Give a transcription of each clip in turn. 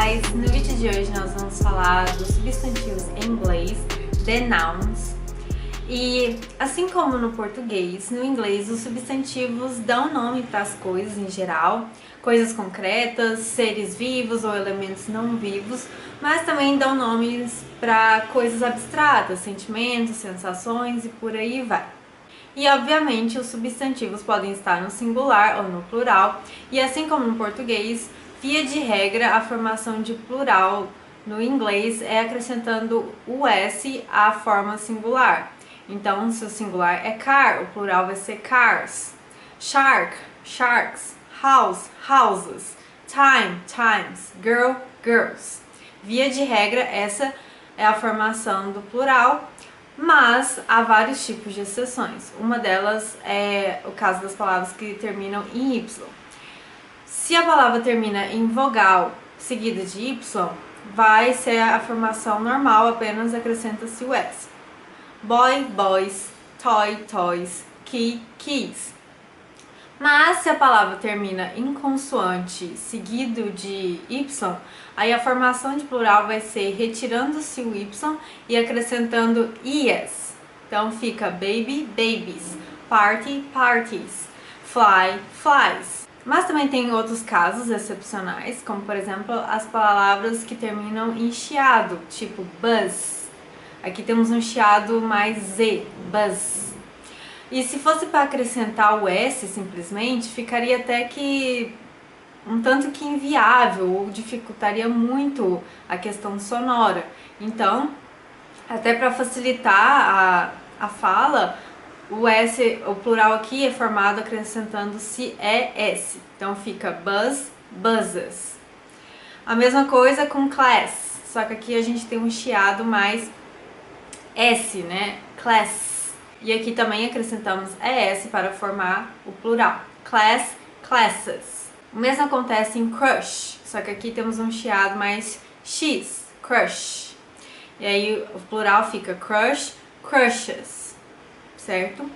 guys! No vídeo de hoje nós vamos falar dos substantivos em inglês, the nouns. E assim como no português, no inglês os substantivos dão nome para as coisas em geral, coisas concretas, seres vivos ou elementos não vivos, mas também dão nomes para coisas abstratas, sentimentos, sensações e por aí vai. E obviamente os substantivos podem estar no singular ou no plural, e assim como no português, via de regra, a formação de plural no inglês é acrescentando o S à forma singular. Então, se o singular é car, o plural vai ser cars. Shark, sharks. House, houses. Time, times. Girl, girls. Via de regra, essa é a formação do plural, mas há vários tipos de exceções. Uma delas é o caso das palavras que terminam em Y. Se a palavra termina em vogal seguida de Y, vai ser a formação normal, apenas acrescenta-se o S. Boy, boys, toy, toys, key, keys. Mas se a palavra termina em consoante seguido de Y, aí a formação de plural vai ser retirando-se o Y e acrescentando ES. Então fica baby, babies, party, parties, fly, flies. Mas também tem outros casos excepcionais, como por exemplo as palavras que terminam em chiado, tipo buzz. Aqui temos um chiado mais Z, buzz. E se fosse para acrescentar o S simplesmente, ficaria até que um tanto que inviável ou dificultaria muito a questão sonora. Então, até para facilitar a fala, o S, o plural aqui é formado acrescentando-se ES. Então fica buzz, buzzes. A mesma coisa com class, só que aqui a gente tem um chiado mais S, né? Class. E aqui também acrescentamos ES para formar o plural. Class, classes. O mesmo acontece em crush, só que aqui temos um chiado mais X, crush. E aí o plural fica crush, crushes. Certo?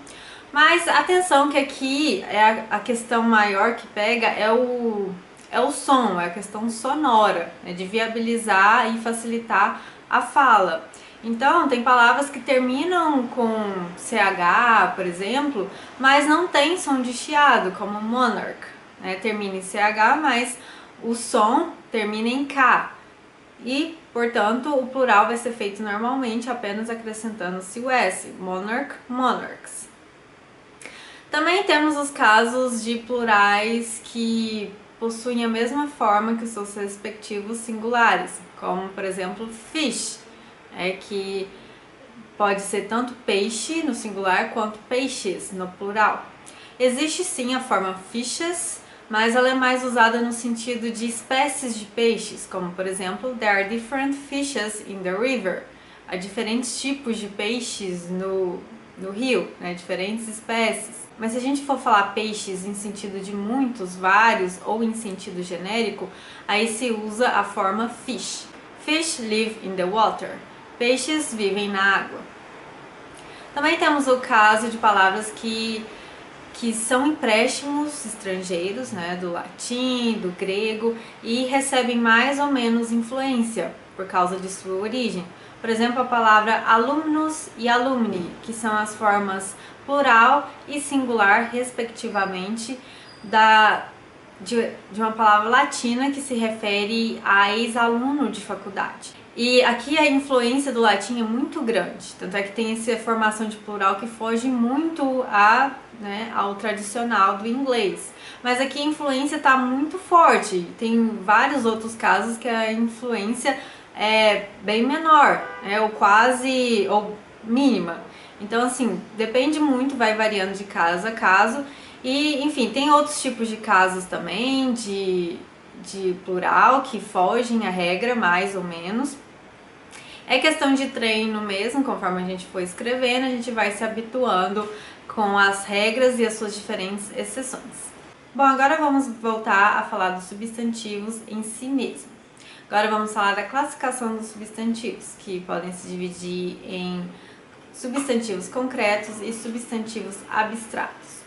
Mas atenção que aqui é a questão maior que pega é o som, é a questão sonora, né, de viabilizar e facilitar a fala. Então, tem palavras que terminam com CH, por exemplo, mas não tem som de chiado, como monarch, né, termina em CH, mas o som termina em K. E, portanto, o plural vai ser feito normalmente apenas acrescentando-se o S, monarch, monarchs. Também temos os casos de plurais que possuem a mesma forma que os seus respectivos singulares, como, por exemplo, fish, que pode ser tanto peixe no singular quanto peixes no plural. Existe sim a forma fishes, mas ela é mais usada no sentido de espécies de peixes, como por exemplo, there are different fishes in the river. Há diferentes tipos de peixes no rio, né? Diferentes espécies. Mas se a gente for falar peixes em sentido de muitos, vários, ou em sentido genérico, aí se usa a forma fish. Fish live in the water. Peixes vivem na água. Também temos o caso de palavras que são empréstimos estrangeiros, né, do latim, do grego, e recebem mais ou menos influência por causa de sua origem. Por exemplo, a palavra alumnus e alumni, que são as formas plural e singular, respectivamente, de uma palavra latina que se refere a ex-aluno de faculdade. E aqui a influência do latim é muito grande, tanto é que tem essa formação de plural que foge muito ao tradicional do inglês. Mas aqui a influência está muito forte, tem vários outros casos que a influência é bem menor, ou mínima. Então assim, depende muito, vai variando de caso a caso. E enfim, tem outros tipos de casos também, de plural, que fogem à regra, mais ou menos. É questão de treino mesmo, conforme a gente for escrevendo, a gente vai se habituando com as regras e as suas diferentes exceções. Bom, agora vamos voltar a falar dos substantivos em si mesmo. Agora vamos falar da classificação dos substantivos, que podem se dividir em substantivos concretos e substantivos abstratos.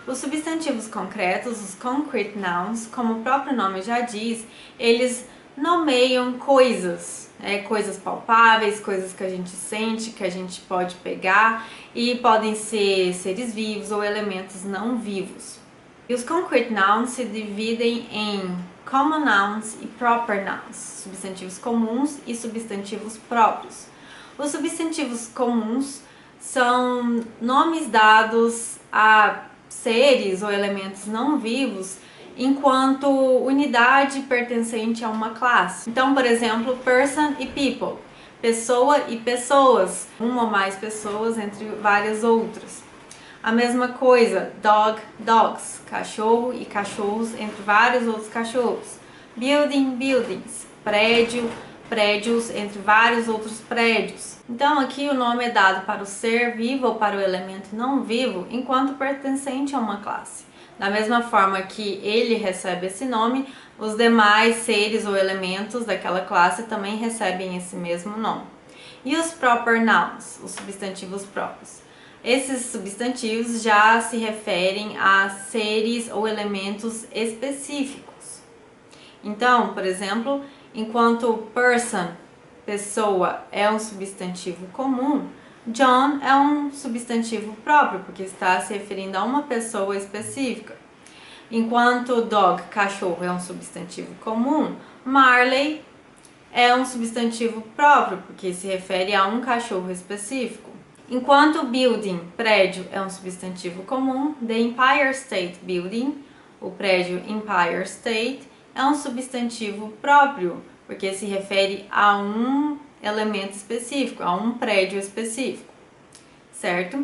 Os substantivos concretos, os concrete nouns, como o próprio nome já diz, eles nomeiam coisas, coisas palpáveis, coisas que a gente sente, que a gente pode pegar, e podem ser seres vivos ou elementos não vivos. E os concrete nouns se dividem em common nouns e proper nouns, substantivos comuns e substantivos próprios. Os substantivos comuns são nomes dados a seres ou elementos não vivos enquanto unidade pertencente a uma classe. Então, por exemplo, person e people, pessoa e pessoas, uma ou mais pessoas entre várias outras. A mesma coisa, dog, dogs, cachorro e cachorros entre vários outros cachorros. Building, buildings, prédio, prédios entre vários outros prédios. Então aqui o nome é dado para o ser vivo ou para o elemento não vivo enquanto pertencente a uma classe. Da mesma forma que ele recebe esse nome, os demais seres ou elementos daquela classe também recebem esse mesmo nome. E os proper nouns, os substantivos próprios. Esses substantivos já se referem a seres ou elementos específicos. Então, por exemplo, enquanto person, pessoa, é um substantivo comum, John é um substantivo próprio, porque está se referindo a uma pessoa específica. Enquanto dog, cachorro, é um substantivo comum, Marley é um substantivo próprio, porque se refere a um cachorro específico. Enquanto building, prédio, é um substantivo comum, The Empire State Building, o prédio Empire State, é um substantivo próprio, porque se refere a um elemento específico, a um prédio específico, certo?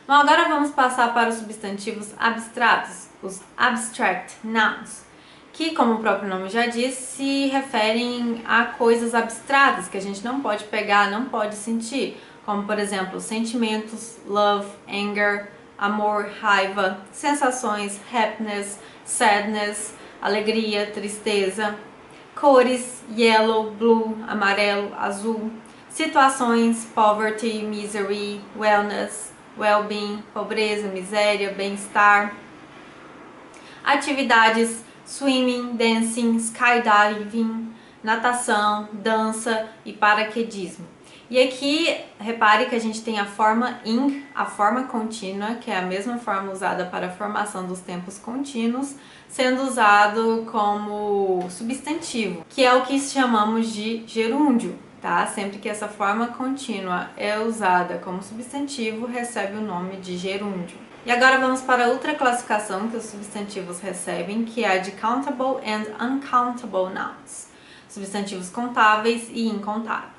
Bom, agora vamos passar para os substantivos abstratos, os abstract nouns, que, como o próprio nome já diz, se referem a coisas abstratas que a gente não pode pegar, não pode sentir, como por exemplo sentimentos, love, anger, amor, raiva, sensações, happiness, sadness, alegria, tristeza, cores, yellow, blue, amarelo, azul, situações, poverty, misery, wellness, well-being, pobreza, miséria, bem-estar, atividades, swimming, dancing, skydiving, natação, dança e paraquedismo. E aqui, repare que a gente tem a forma ing, a forma contínua, que é a mesma forma usada para a formação dos tempos contínuos, sendo usado como substantivo, que é o que chamamos de gerúndio, tá? Sempre que essa forma contínua é usada como substantivo, recebe o nome de gerúndio. E agora vamos para a outra classificação que os substantivos recebem, que é a de countable and uncountable nouns, substantivos contáveis e incontáveis.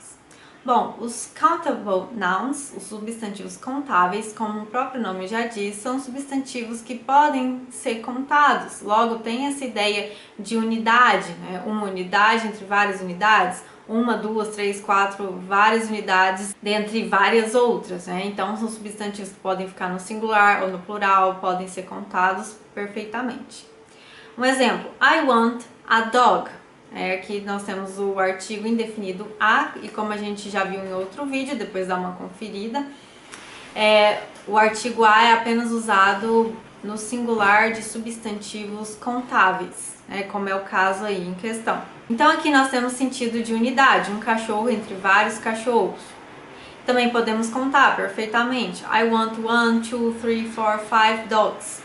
Bom, os countable nouns, os substantivos contáveis, como o próprio nome já diz, são substantivos que podem ser contados. Logo, tem essa ideia de unidade, né? Uma unidade entre várias unidades, uma, duas, três, quatro, várias unidades dentre várias outras, né? Então, são substantivos que podem ficar no singular ou no plural, podem ser contados perfeitamente. Um exemplo, I want a dog. Aqui nós temos o artigo indefinido a, e como a gente já viu em outro vídeo, depois dá uma conferida, o artigo a é apenas usado no singular de substantivos contáveis, como é o caso aí em questão. Então aqui nós temos sentido de unidade, um cachorro entre vários cachorros. Também podemos contar perfeitamente. I want 1, 2, 3, 4, 5 dogs.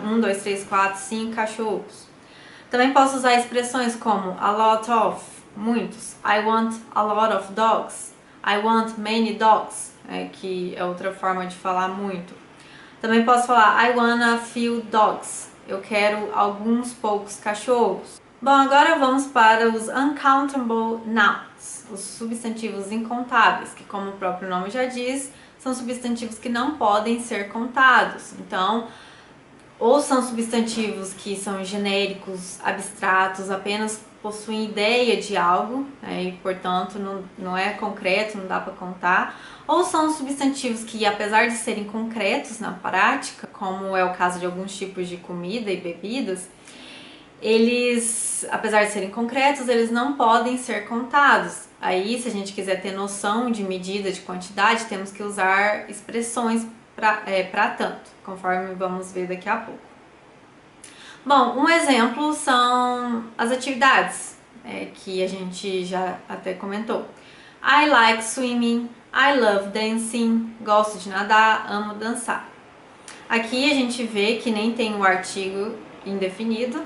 1, 2, 3, 4, 5 cachorros. Também posso usar expressões como a lot of, muitos. I want a lot of dogs. I want many dogs, que é outra forma de falar muito. Também posso falar I want a few dogs. Eu quero alguns poucos cachorros. Bom, agora vamos para os uncountable nouns, os substantivos incontáveis, que como o próprio nome já diz, são substantivos que não podem ser contados. Então, ou são substantivos que são genéricos, abstratos, apenas possuem ideia de algo, e portanto não é concreto, não dá para contar, ou são substantivos que, apesar de serem concretos na prática, como é o caso de alguns tipos de comida e bebidas, eles, apesar de serem concretos, eles não podem ser contados. Aí, se a gente quiser ter noção de medida, de quantidade, temos que usar expressões para tanto, conforme vamos ver daqui a pouco. Bom, um exemplo são as atividades. que a gente já até comentou. I like swimming, I love dancing, gosto de nadar, amo dançar. Aqui a gente vê que nem tem o artigo indefinido,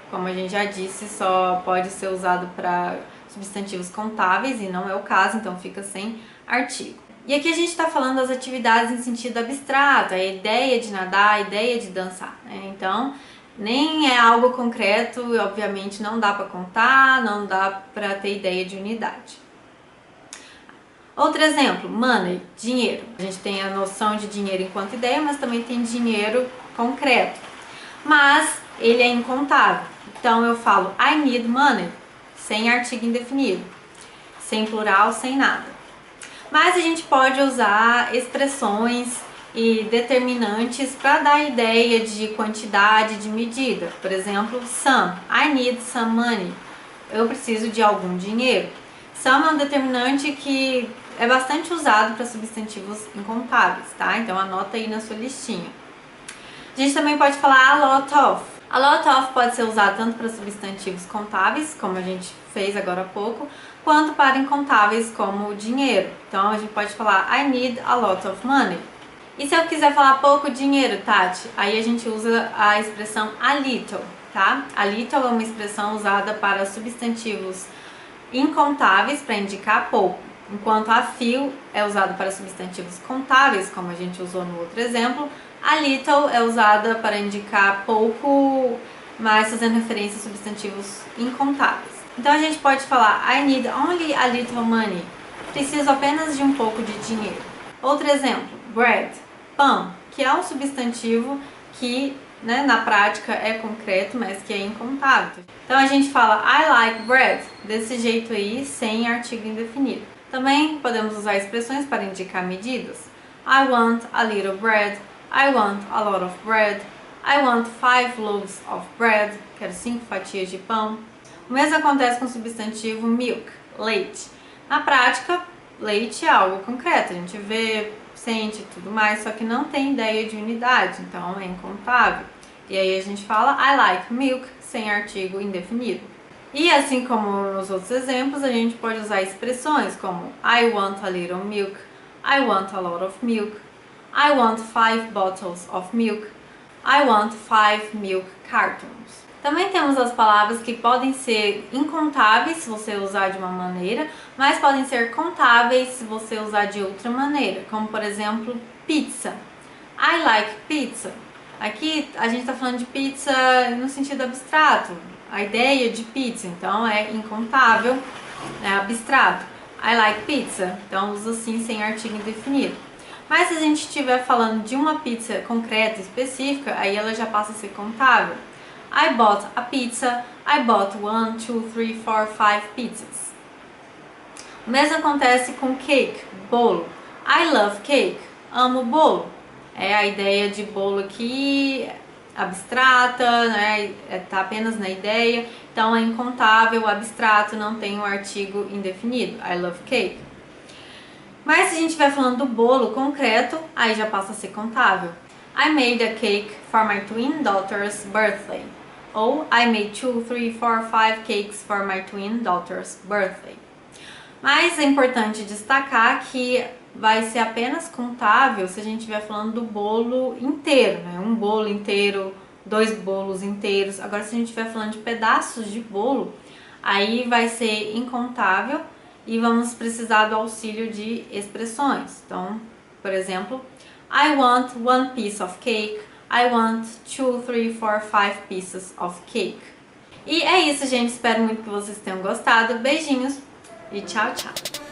como a gente já disse, só pode ser usado para substantivos contáveis e não é o caso, então fica sem artigo. E aqui a gente está falando das atividades em sentido abstrato, a ideia de nadar, a ideia de dançar, né? Então, nem é algo concreto e obviamente não dá para contar, não dá para ter ideia de unidade. Outro exemplo, money, dinheiro. A gente tem a noção de dinheiro enquanto ideia, mas também tem dinheiro concreto. Mas ele é incontável. Então eu falo I need money, sem artigo indefinido, sem plural, sem nada. Mas a gente pode usar expressões e determinantes para dar ideia de quantidade, de medida. Por exemplo, some, I need some money, eu preciso de algum dinheiro. Some é um determinante que é bastante usado para substantivos incontáveis, tá? Então anota aí na sua listinha. A gente também pode falar a lot of. A lot of pode ser usado tanto para substantivos contáveis, como a gente fez agora há pouco, quanto para incontáveis, como dinheiro. Então a gente pode falar I need a lot of money. E se eu quiser falar pouco dinheiro, Tati, aí a gente usa a expressão a little, tá? A little é uma expressão usada para substantivos incontáveis para indicar pouco, enquanto a few é usado para substantivos contáveis, como a gente usou no outro exemplo. A little é usada para indicar pouco, mas fazendo referência a substantivos incontáveis. Então a gente pode falar I need only a little money. Preciso apenas de um pouco de dinheiro. Outro exemplo, bread, pão, que é um substantivo que, né, na prática é concreto, mas que é incontável. Então a gente fala I like bread, desse jeito aí, sem artigo indefinido. Também podemos usar expressões para indicar medidas. I want a little bread, I want a lot of bread, I want 5 loaves of bread, quero 5 fatias de pão. O mesmo acontece com o substantivo milk, leite. Na prática, leite é algo concreto, a gente vê, sente e tudo mais, só que não tem ideia de unidade, então é incontável. E aí a gente fala I like milk, sem artigo indefinido. E assim como nos outros exemplos, a gente pode usar expressões como I want a little milk, I want a lot of milk, I want 5 bottles of milk, I want 5 milk cartons. Também temos as palavras que podem ser incontáveis se você usar de uma maneira, mas podem ser contáveis se você usar de outra maneira, como por exemplo, pizza. I like pizza. Aqui a gente está falando de pizza no sentido abstrato, a ideia de pizza, então é incontável, é abstrato. I like pizza, então usa assim sem artigo indefinido. Mas se a gente estiver falando de uma pizza concreta, específica, aí ela já passa a ser contável. I bought a pizza, I bought 1, 2, 3, 4, 5 pizzas. O mesmo acontece com cake, bolo. I love cake, amo bolo. É a ideia de bolo aqui abstrata, né? Tá apenas na ideia, então é incontável, abstrato, não tem o artigo indefinido. I love cake. Mas se a gente estiver falando do bolo concreto, aí já passa a ser contável. I made a cake for my twin daughter's birthday. Ou I made 2, 3, 4, 5 cakes for my twin daughter's birthday. Mas é importante destacar que vai ser apenas contável se a gente estiver falando do bolo inteiro, né? Um bolo inteiro, 2 bolos inteiros. Agora, se a gente estiver falando de pedaços de bolo, aí vai ser incontável e vamos precisar do auxílio de expressões. Então, por exemplo, I want 1 piece of cake, I want 2, 3, 4, 5 pieces of cake. E é isso, gente. Espero muito que vocês tenham gostado. Beijinhos e tchau, tchau!